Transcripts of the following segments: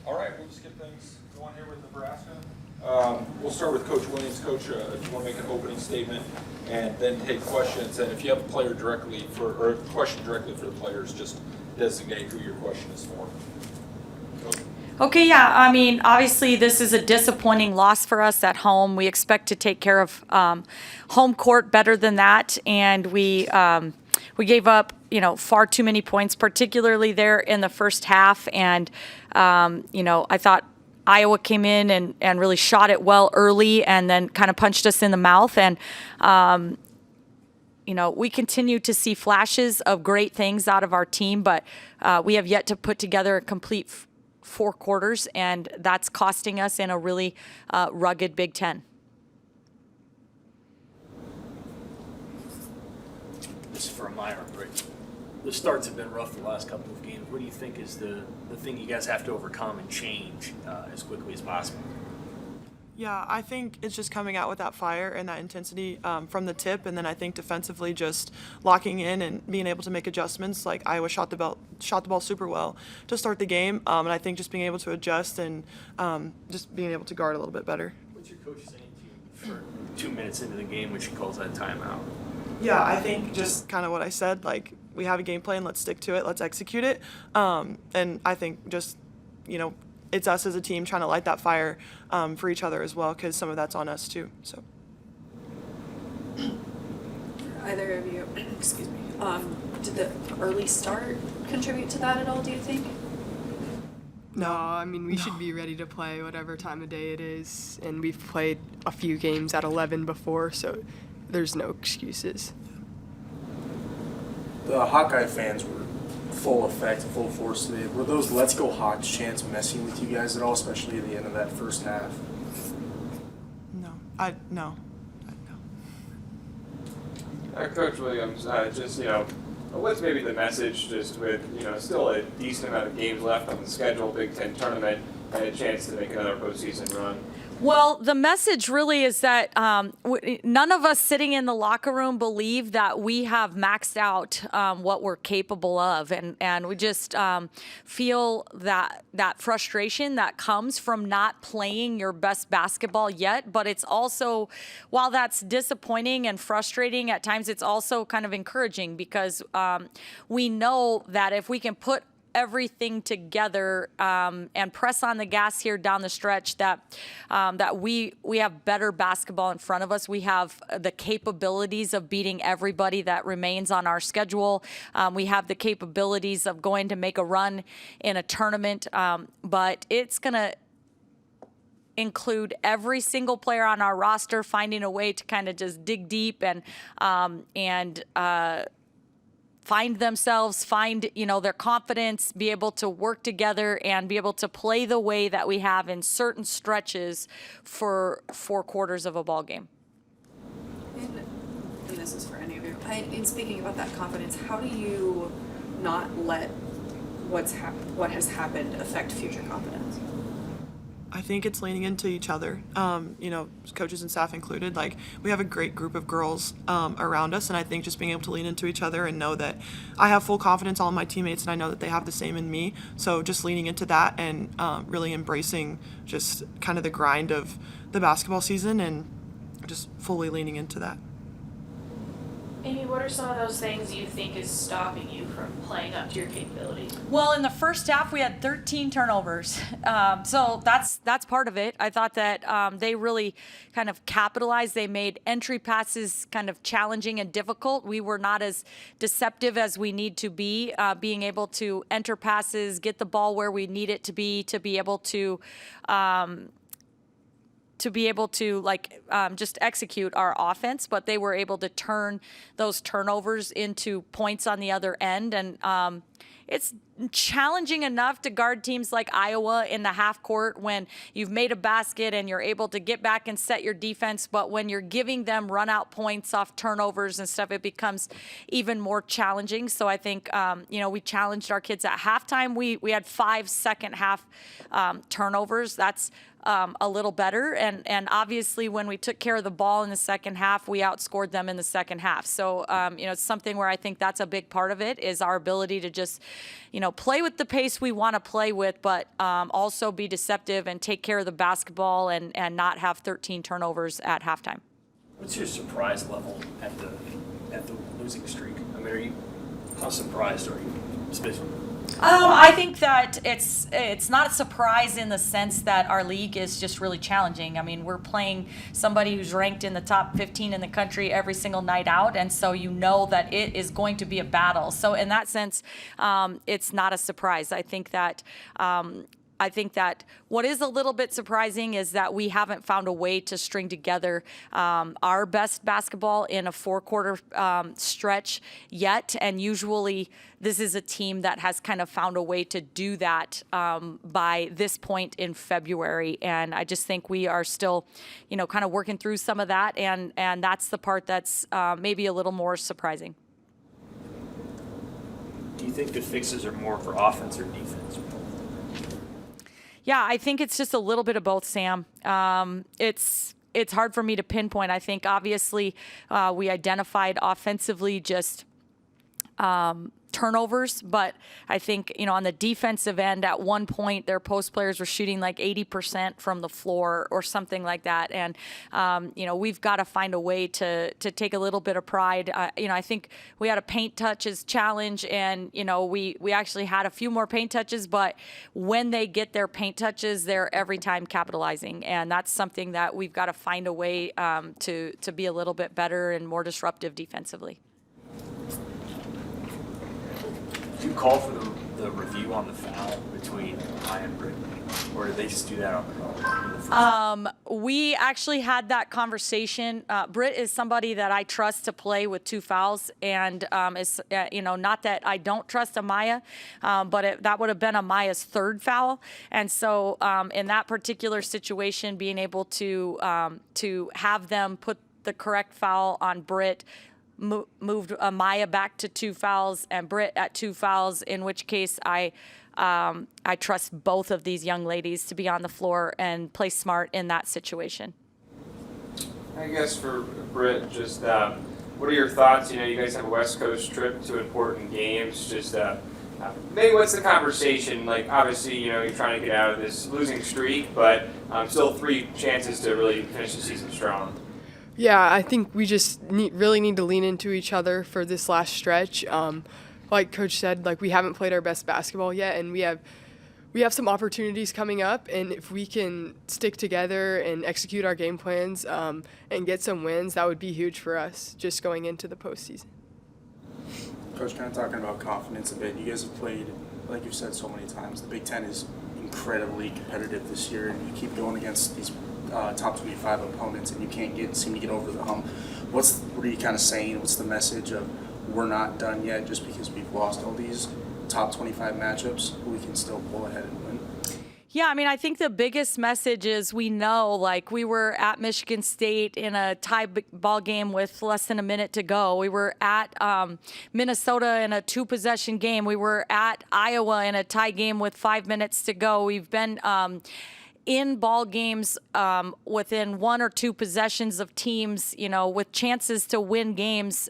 All right, we'll just get things going here with Nebraska. We'll start with Coach Williams. Coach, if you want to make an opening statement and then take questions, and if you have a player directly or a question directly for the players, just designate who your question is for. Okay, yeah, I mean, obviously this is a disappointing loss for us at home. We expect to take care of home court better than that, and we gave up, far too many points, particularly there in the first half. And, I thought Iowa came in and really shot it well early and then kind of punched us in the mouth. And, we continue to see flashes of great things out of our team, but we have yet to put together a complete 4 quarters, and that's costing us in a really rugged Big Ten. This is for Myron, right? The starts have been rough the last couple of games. What do you think is the thing you guys have to overcome and change as quickly as possible? Yeah, I think it's just coming out with that fire and that intensity from the tip, and then I think defensively just locking in and being able to make adjustments. Like Iowa shot the ball super well to start the game, and I think just being able to adjust and just being able to guard a little bit better. What's your coach saying to you for 2 minutes into the game when she calls that timeout? Yeah, I think just kind of what I said. Like, we have a game plan, let's stick to it, let's execute it, and I think just it's us as a team trying to light that fire for each other as well, because some of that's on us too. So. Either of you, excuse me, did the early start contribute to that at all, do you think? No, I mean, we should be ready to play whatever time of day it is, and we've played a few games at 11 before, so there's no excuses. The Hawkeye fans were full effect, full force today. Were those "Let's Go Hawks" chants messing with you guys at all, especially at the end of that first half? No. Coach Williams, what's maybe the message just with, still a decent amount of games left on the schedule, Big Ten tournament, and a chance to make another postseason run? Well, the message really is that none of us sitting in the locker room believe that we have maxed out what we're capable of. And we just feel that frustration that comes from not playing your best basketball yet. But it's also, while that's disappointing and frustrating at times, it's also kind of encouraging because we know that if we can put everything together and press on the gas here down the stretch, that we have better basketball in front of us. We have the capabilities of beating everybody that remains on our schedule. We have the capabilities of going to make a run in a tournament, but it's going to include every single player on our roster finding a way to kind of just dig deep and find themselves, find, their confidence, be able to work together and be able to play the way that we have in certain stretches for 4 quarters of a ball game. And this is for any of you. In speaking about that confidence, how do you not let what has happened affect future confidence? I think it's leaning into each other, coaches and staff included. Like, we have a great group of girls around us, and I think just being able to lean into each other and know that I have full confidence in all my teammates, and I know that they have the same in me. So just leaning into that and really embracing just kind of the grind of the basketball season and just fully leaning into that. Amy, what are some of those things you think is stopping you from playing up to your capability? Well, in the first half, we had 13 turnovers. So that's part of it. I thought that they really kind of capitalized. They made entry passes kind of challenging and difficult. We were not as deceptive as we need to be, being able to enter passes, get the ball where we need it to be able to just execute our offense, but they were able to turn those turnovers into points on the other end. And it's challenging enough to guard teams like Iowa in the half court when you've made a basket and you're able to get back and set your defense. But when you're giving them run out points off turnovers and stuff, it becomes even more challenging. So I think, we challenged our kids at halftime. We had 5 second half turnovers. That's a little better. And obviously when we took care of the ball in the second half, we outscored them in the second half. So, it's something where I think that's a big part of it is our ability to just play with the pace we want to play with, but also be deceptive and take care of the basketball and not have 13 turnovers at halftime. What's your surprise level at the losing streak? I mean, how surprised are you? Especially. I think that it's not a surprise in the sense that our league is just really challenging. I mean, we're playing somebody who's ranked in the top 15 in the country every single night out, and so you know that it is going to be a battle. So in that sense, it's not a surprise. I think that what is a little bit surprising is that we haven't found a way to string together our best basketball in a 4-quarter stretch yet. And usually this is a team that has kind of found a way to do that by this point in February. And I just think we are still, kind of working through some of that. And that's the part that's maybe a little more surprising. Do you think the fixes are more for offense or defense? Yeah, I think it's just a little bit of both, Sam. It's hard for me to pinpoint. I think obviously we identified offensively just turnovers, but I think, on the defensive end, at one point their post players were shooting like 80% from the floor or something like that. And, we've got to find a way to take a little bit of pride. I think we had a paint touches challenge and, we actually had a few more paint touches, but when they get their paint touches, they're every time capitalizing. And that's something that we've got to find a way to be a little bit better and more disruptive defensively. Do you call for the review on the foul between Maya and Britt, or did they just do that on their own? We actually had that conversation. Britt is somebody that I trust to play with 2 fouls, and is not that I don't trust Amaya, but that would have been Amaya's 3rd foul, and so in that particular situation, being able to have them put the correct foul on Britt. Moved Amaya back to 2 fouls and Britt at 2 fouls, in which case I trust both of these young ladies to be on the floor and play smart in that situation. I guess for Britt, just what are your thoughts? You guys have a West Coast trip to important games. Just maybe what's the conversation? Like, obviously, you're trying to get out of this losing streak, but still 3 chances to really finish the season strong. Yeah, I think we just really need to lean into each other for this last stretch. Like Coach said, we haven't played our best basketball yet, and we have some opportunities coming up. And if we can stick together and execute our game plans and get some wins, that would be huge for us just going into the postseason. Coach, kind of talking about confidence a bit. You guys have played, like you've said so many times, the Big Ten is incredibly competitive this year, and you keep going against these top 25 opponents, and you can't seem to get over the hump. What are you kind of saying? What's the message of we're not done yet just because we've lost all these top 25 matchups? We can still pull ahead and win. Yeah, I mean, I think the biggest message is we know, we were at Michigan State in a tie ball game with less than a minute to go. We were at Minnesota in a 2-possession game. We were at Iowa in a tie game with 5 minutes to go. We've been in ball games within 1 or 2 possessions of teams, with chances to win games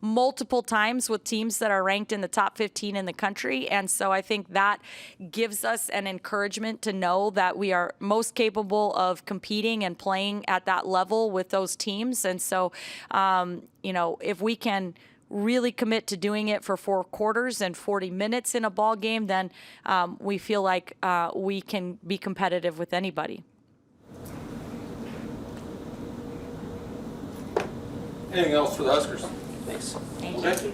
multiple times with teams that are ranked in the top 15 in the country. And so I think that gives us an encouragement to know that we are most capable of competing and playing at that level with those teams. And so, if we can really commit to doing it for 4 quarters and 40 minutes in a ball game, then we feel like we can be competitive with anybody. Anything else for the Huskers? Thanks. Thank you. Okay.